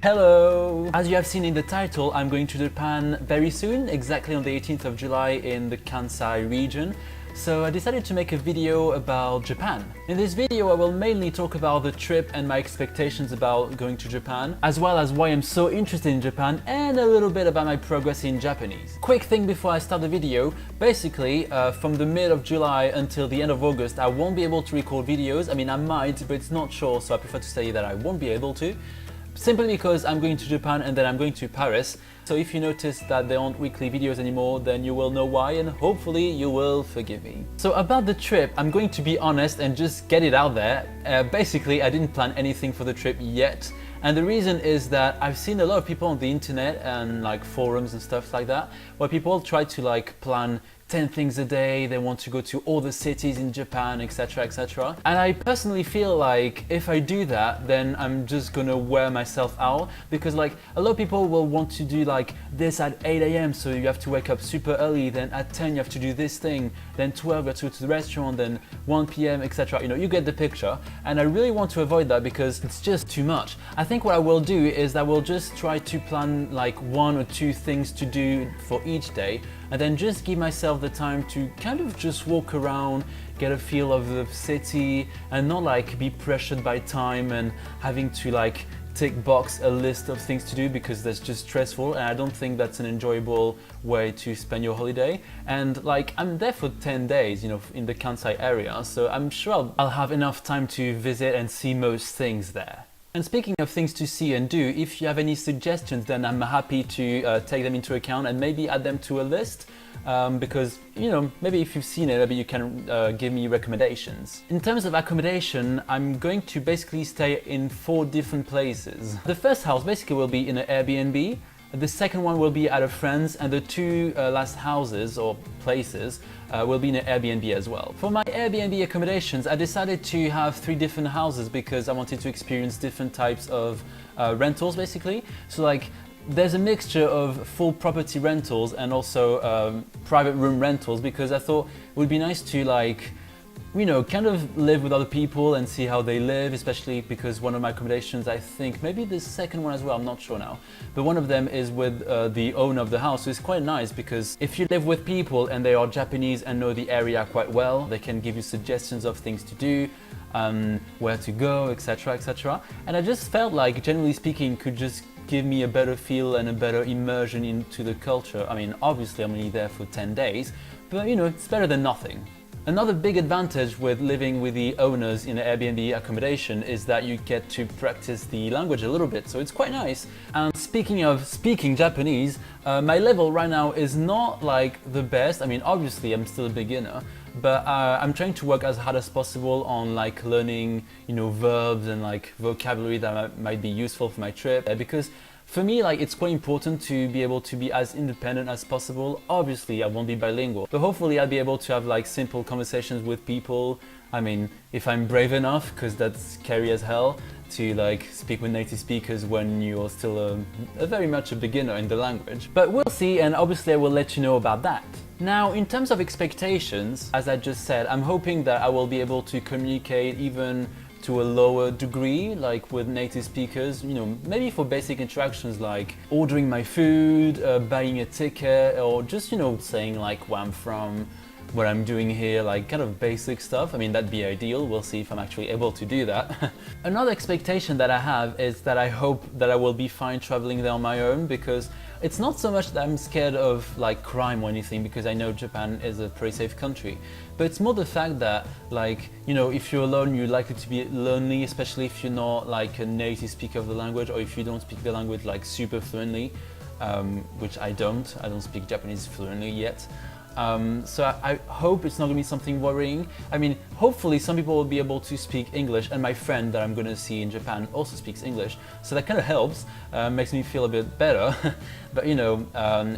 Hello! As you have seen in the title, I'm going to Japan very soon, exactly on the 18th of July in the Kansai region. So I decided to make a video about Japan. In this video I will mainly talk about the trip and my expectations about going to Japan, as well as why I'm so interested in Japan and a little bit about my progress in Japanese. Quick thing before I start the video, basically from the mid of July until the end of August I won't be able to record videos. I mean I might, but it's not sure, so I prefer to say that I won't be able to. Simply because I'm going to Japan and then I'm going to Paris. So if you notice that there aren't weekly videos anymore, then you will know why and hopefully you will forgive me. So about the trip, I'm going to be honest and just get it out there. Basically, I didn't plan anything for the trip yet. And the reason is that I've seen a lot of people on the internet and like forums and stuff like that, where people try to like plan 10 things a day, they want to go to all the cities in Japan, etc, etc. And I personally feel like if I do that, then I'm just gonna wear myself out, because like a lot of people will want to do like this at 8 AM, so you have to wake up super early, then at 10 you have to do this thing, then 12 you have to go to the restaurant, then 1 PM, etc. You know, you get the picture. And I really want to avoid that because it's just too much. I think what I will do is I will just try to plan like 1 or 2 things to do for each day, and then just give myself the time to kind of just walk around, get a feel of the city, and not like be pressured by time and having to like tick box a list of things to do, because that's just stressful and I don't think that's an enjoyable way to spend your holiday. And like I'm there for 10 days, you know, in the Kansai area, so I'm sure I'll have enough time to visit and see most things there. And speaking of things to see and do, if you have any suggestions, then I'm happy to take them into account and maybe add them to a list, because, you know, maybe if you've seen it, maybe you can give me recommendations. In terms of accommodation, I'm going to basically stay in 4 different places. The first house basically will be in an Airbnb. The second one will be at a friend's, and the 2 last houses or places will be in an Airbnb as well. For my Airbnb accommodations, I decided to have 3 different houses because I wanted to experience different types of rentals basically. So like there's a mixture of full property rentals and also private room rentals, because I thought it would be nice to like, you know, kind of live with other people and see how they live, especially because one of my accommodations, I think, maybe the second one as well, I'm not sure now, but one of them is with the owner of the house. So it's quite nice because if you live with people and they are Japanese and know the area quite well, they can give you suggestions of things to do, where to go, etc, etc. And I just felt like, generally speaking, could just give me a better feel and a better immersion into the culture. I mean, obviously I'm only there for 10 days, but you know, it's better than nothing. Another big advantage with living with the owners in an Airbnb accommodation is that you get to practice the language a little bit, so it's quite nice. And speaking of speaking Japanese, my level right now is not like the best. I mean, obviously I'm still a beginner, but I'm trying to work as hard as possible on like learning, you know, verbs and like vocabulary that might be useful for my trip, because for me, like, it's quite important to be able to be as independent as possible. Obviously, I won't be bilingual, but hopefully I'll be able to have like simple conversations with people. I mean, if I'm brave enough, because that's scary as hell, to like speak with native speakers when you're still a very much a beginner in the language. But we'll see, and obviously I will let you know about that. Now, in terms of expectations, as I just said, I'm hoping that I will be able to communicate even to a lower degree, like with native speakers, you know, maybe for basic interactions like ordering my food, buying a ticket, or just, you know, saying like where I'm from, what I'm doing here, like kind of basic stuff. I mean, that'd be ideal. We'll see if I'm actually able to do that. Another expectation that I have is that I hope that I will be fine traveling there on my own, because it's not so much that I'm scared of like crime or anything, because I know Japan is a pretty safe country, but it's more the fact that, like, you know, if you're alone, you're likely to be lonely, especially if you're not like a native speaker of the language, or if you don't speak the language like super fluently, which I don't speak Japanese fluently yet. So I hope it's not going to be something worrying. I mean, hopefully some people will be able to speak English, and my friend that I'm going to see in Japan also speaks English, so that kind of helps, makes me feel a bit better. But you know,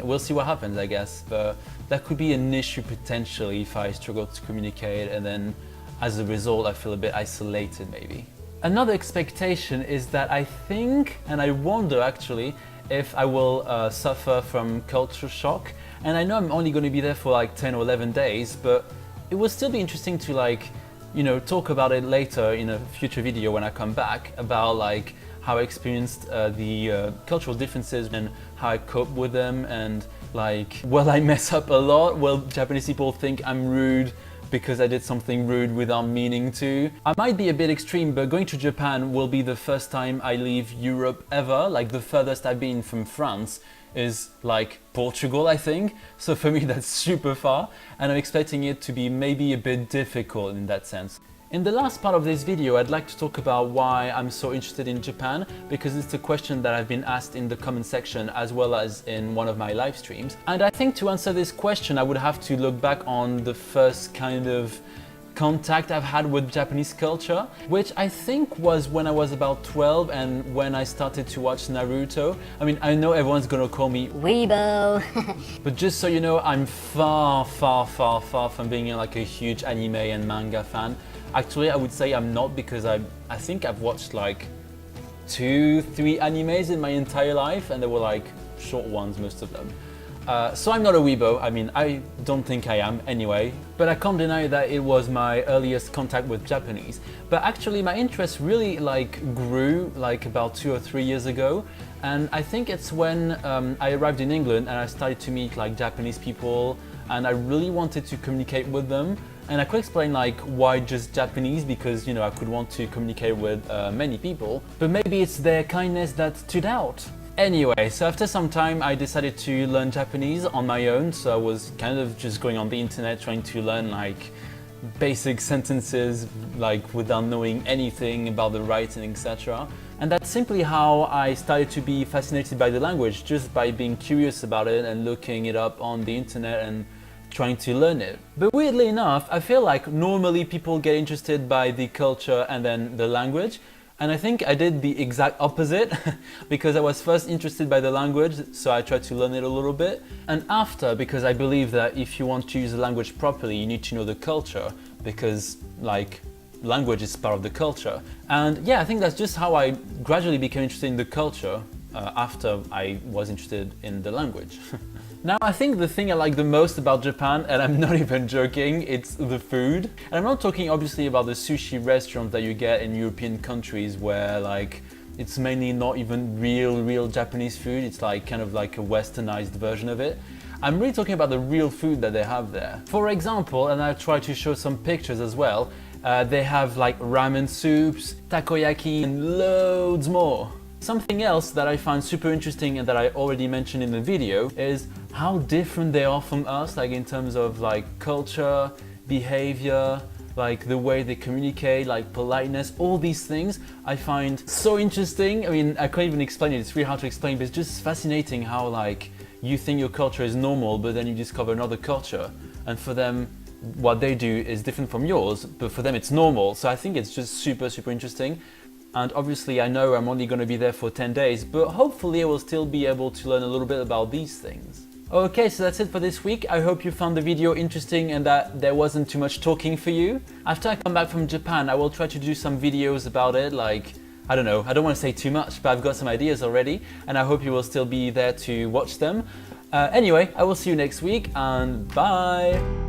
we'll see what happens, I guess. But that could be an issue potentially if I struggle to communicate, and then as a result I feel a bit isolated maybe. Another expectation is that I think, and I wonder actually, if I will suffer from culture shock. And I know I'm only going to be there for like 10 or 11 days, but it will still be interesting to like, you know, talk about it later in a future video when I come back, about like how I experienced the cultural differences and how I cope with them, and like, will I mess up a lot? Will Japanese people think I'm rude because I did something rude without meaning to? I might be a bit extreme, but going to Japan will be the first time I leave Europe ever. Like, the furthest I've been from France is like Portugal, I think. So for me that's super far, and I'm expecting it to be maybe a bit difficult in that sense. In the last part of this video, I'd like to talk about why I'm so interested in Japan, because it's a question that I've been asked in the comment section as well as in one of my live streams. And I think to answer this question, I would have to look back on the first kind of contact I've had with Japanese culture, which I think was when I was about 12 and when I started to watch Naruto. I mean, I know everyone's gonna call me weebo, but just so you know, I'm far from being like a huge anime and manga fan. Actually, I would say I'm not, because I think I've watched like 2-3 animes in my entire life, and they were like short ones, most of them. So I'm not a weebo. I mean, I don't think I am anyway, but I can't deny that it was my earliest contact with Japanese. But actually my interest really like grew like about 2 or 3 years ago, and I think it's when I arrived in England and I started to meet like Japanese people, and I really wanted to communicate with them. And I could explain like why just Japanese, because you know I could want to communicate with many people, but maybe it's their kindness that stood out. Anyway, so after some time I decided to learn Japanese on my own, so I was kind of just going on the internet trying to learn like basic sentences like without knowing anything about the writing, etc. And that's simply how I started to be fascinated by the language, just by being curious about it and looking it up on the internet and trying to learn it. But weirdly enough, I feel like normally people get interested by the culture and then the language, and I think I did the exact opposite because I was first interested by the language, so I tried to learn it a little bit, and after, because I believe that if you want to use the language properly you need to know the culture, because like language is part of the culture. And yeah, I think that's just how I gradually became interested in the culture after I was interested in the language. Now, I think the thing I like the most about Japan, and I'm not even joking, it's the food. And I'm not talking obviously about the sushi restaurants that you get in European countries where like it's mainly not even real Japanese food, it's like kind of like a westernized version of it. I'm really talking about the real food that they have there. For example, and I'll try to show some pictures as well, they have like ramen soups, takoyaki, and loads more. Something else that I find super interesting and that I already mentioned in the video is how different they are from us, like in terms of like culture, behavior, like the way they communicate, like politeness, all these things I find so interesting. I mean, I can't even explain it, it's really hard to explain, but it's just fascinating how like you think your culture is normal, but then you discover another culture, and for them what they do is different from yours, but for them it's normal. So I think it's just super interesting. And obviously I know I'm only going to be there for 10 days, but hopefully I will still be able to learn a little bit about these things. Okay, so that's it for this week. I hope you found the video interesting and that there wasn't too much talking for you. After I come back from Japan, I will try to do some videos about it, like, I don't know, I don't want to say too much, but I've got some ideas already, and I hope you will still be there to watch them. Anyway, I will see you next week, and bye!